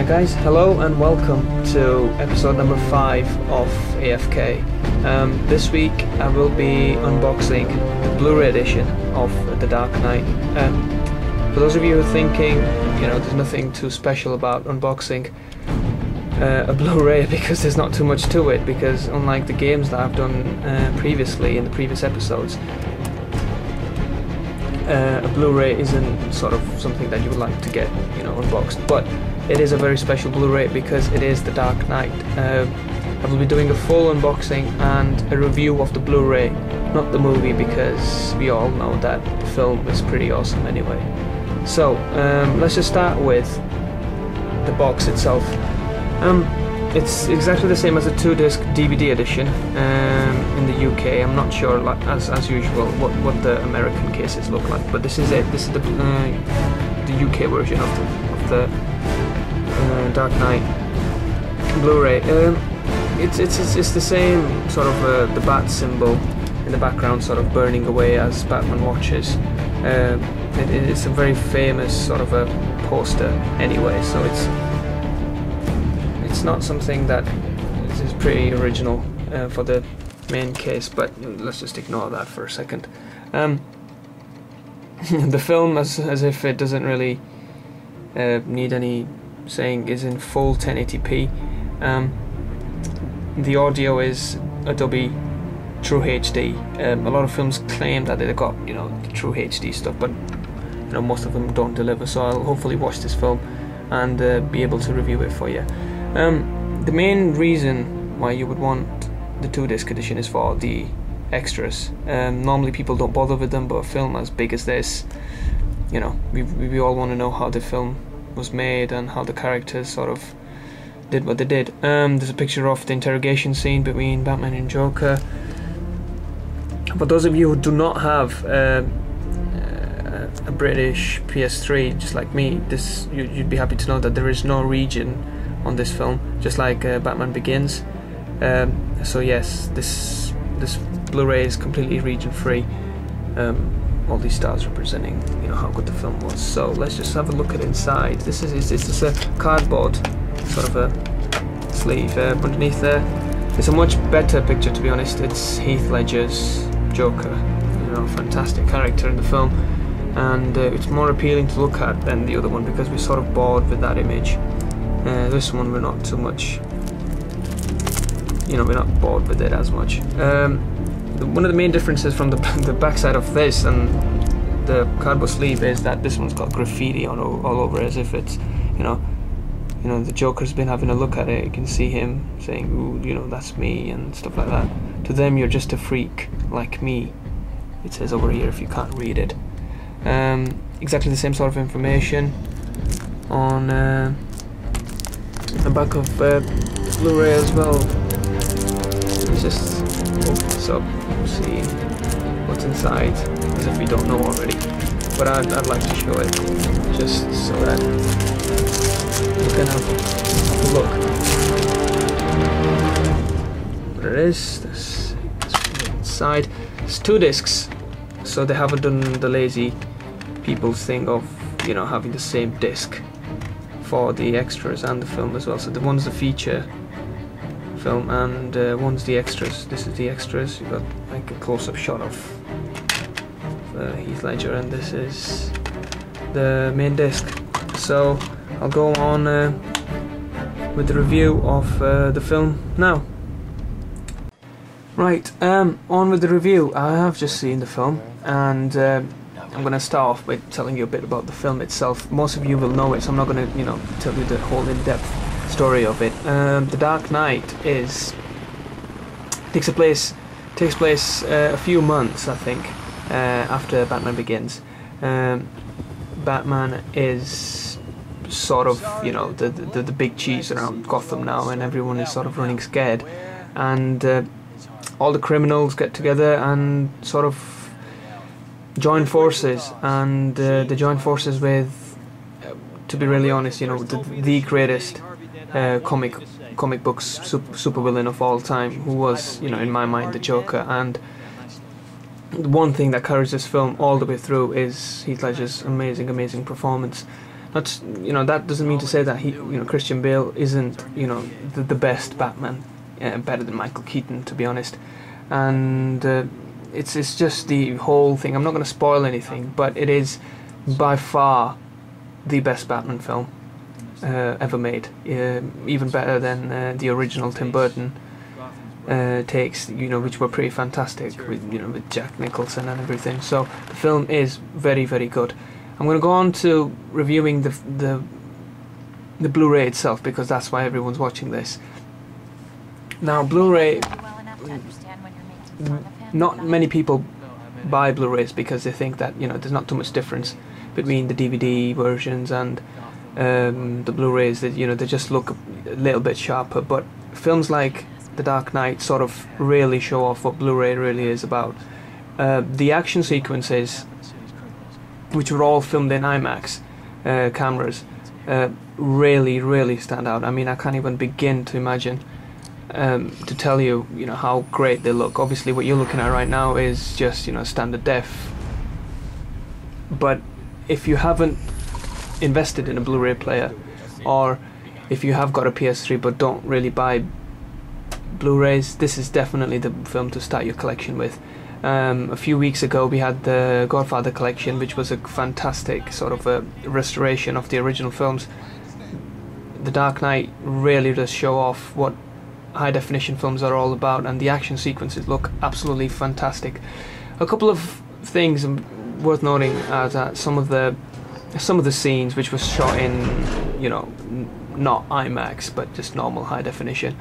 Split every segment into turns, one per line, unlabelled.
Guys, hello and welcome to episode number 5 of AFK. This week I will be unboxing the Blu-ray edition of The Dark Knight. For those of you who are thinking, there's nothing too special about unboxing a Blu-ray because there's not too much to it, because unlike the games that I've done previously in the previous episodes, a Blu-ray isn't sort of something that you would like to get, unboxed, but it is a very special Blu-ray because it is The Dark Knight. I will be doing a full unboxing and a review of the Blu-ray, not the movie, because we all know that the film is pretty awesome anyway. So let's just start with the box itself. It's exactly the same as a 2-disc DVD edition in the UK. I'm not sure, as usual, what the American cases look like, but this is it. This is the UK version of the Dark Knight Blu-ray. It's the same sort of the bat symbol in the background, sort of burning away as Batman watches. It's a very famous sort of a poster anyway, so it's not something that is pretty original for the main case, but let's just ignore that for a second. The film, as if it doesn't really need any saying, is in full 1080p. The audio is Adobe True HD. A lot of films claim that they've got the True HD stuff, but most of them don't deliver. So I'll hopefully watch this film and be able to review it for you. The main reason why you would want the 2-disc edition is for the extras. Normally people don't bother with them, but a film as big as this, we all want to know how the film was made and how the characters sort of did what they did. There's a picture of the interrogation scene between Batman and Joker. For those of you who do not have a British PS3, just like me, you'd be happy to know that there is no region on this film, just like Batman Begins. So yes, this Blu-ray is completely region free. All these stars representing how good the film was. So let's just have a look at inside. This is a cardboard sort of a sleeve. Underneath there, it's a much better picture, to be honest. It's Heath Ledger's Joker, fantastic character in the film, and it's more appealing to look at than the other one because we're sort of bored with that image. This one we're not too much, we're not bored with it as much. One of the main differences from the backside of this and the cardboard sleeve is that this one's got graffiti all over, as if it's, the Joker's been having a look at it. You can see him saying, "Ooh, that's me," and stuff like that. To them, you're just a freak like me. It says over here if you can't read it. Exactly the same sort of information on the back of Blu-ray as well. Let's just open this up, see what's inside, as if we don't know already. But I'd like to show it, just so that you can have a look. There it is. This inside. It's 2 discs, so they haven't done the lazy people thing of having the same disc for the extras and the film as well. So the one's the feature film and one's the extras. This is the extras. You've got like a close-up shot of Heath Ledger, and this is the main disc. So I'll go on with the review of the film now. Right, on with the review. I have just seen the film, and I'm going to start off by telling you a bit about the film itself. Most of you will know it, so I'm not going to, tell you the whole in-depth story of it. The Dark Knight takes place a few months, I think, after Batman Begins. Batman is sort of, the big cheese around Gotham now, and everyone is sort of running scared, and all the criminals get together and sort of join forces, and they join forces with, to be really honest, the greatest comic books supervillain of all time, who was, in my mind, the Joker. And one thing that carries this film all the way through is Heath Ledger's amazing performance. Not, you know, that doesn't mean to say that Christian Bale isn't, the best Batman, better than Michael Keaton, to be honest. And it's just the whole thing. I'm not going to spoil anything, but it is by far the best Batman film ever made. Even better than the original Tim Burton takes, which were pretty fantastic with Jack Nicholson and everything. So the film is very, very good. I'm going to go on to reviewing the Blu-ray itself, because that's why everyone's watching this. Now, Blu-ray, not many people buy Blu-rays because they think that there's not too much difference between the DVD versions and the Blu-rays. That they just look a little bit sharper. But films like The Dark Knight sort of really show off what Blu-ray really is about. The action sequences, which were all filmed in IMAX cameras, really stand out. I mean, I can't even begin to imagine to tell you, how great they look. Obviously, what you're looking at right now is just, standard def. But if you haven't invested in a Blu-ray player, or if you have got a PS3 but don't really buy Blu-rays, this is definitely the film to start your collection with. A few weeks ago we had the Godfather collection, which was a fantastic sort of a restoration of the original films. The Dark Knight really does show off what high definition films are all about, and the action sequences look absolutely fantastic. A couple of things worth noting are that some of the scenes which were shot in not IMAX but just normal high definition,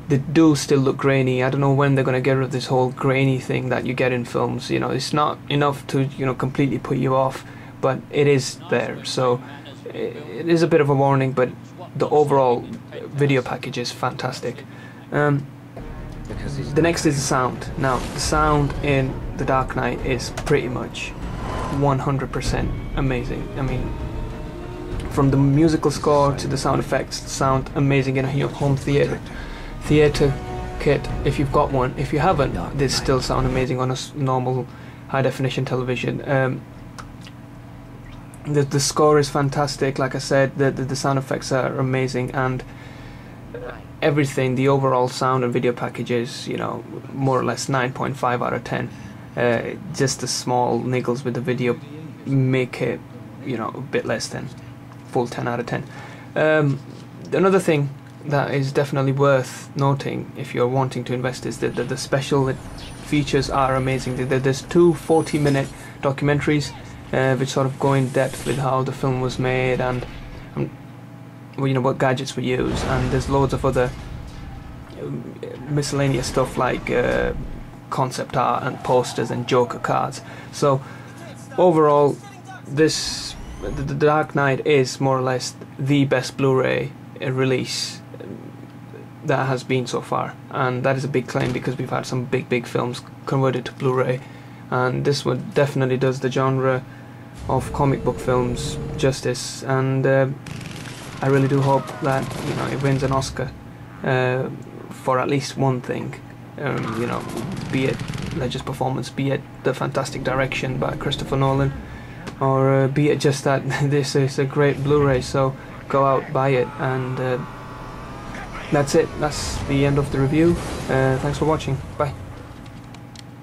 they do still look grainy. I don't know when they're going to get rid of this whole grainy thing that you get in films. It's not enough to completely put you off, but it is there. So it is a bit of a warning, but the overall video package is fantastic. The next is the sound. Now, the sound in The Dark Knight is pretty much 100% amazing. I mean, from the musical score to the sound effects, sound amazing in a home theater kit, if you've got one. If you haven't, they still sound amazing on a normal high definition television. The score is fantastic. Like I said, the sound effects are amazing, and everything, the overall sound and video package is more or less 9.5 out of 10. Just the small niggles with the video make it a bit less than full 10 out of 10. Another thing that is definitely worth noting if you're wanting to invest is that the special features are amazing. There's two 40-minute documentaries which sort of go in depth with how the film was made and what gadgets were used, and there's loads of other miscellaneous stuff like concept art and posters and Joker cards. So overall, the Dark Knight is more or less the best Blu-ray release that has been so far, and that is a big claim because we've had some big films converted to Blu-ray, and this one definitely does the genre of comic book films justice, and I really do hope that it wins an Oscar for at least one thing, be it Ledger's performance, be it the fantastic direction by Christopher Nolan, or be it just that this is a great Blu-ray. So go out, buy it, and that's it. That's the end of the review. Thanks for watching. Bye.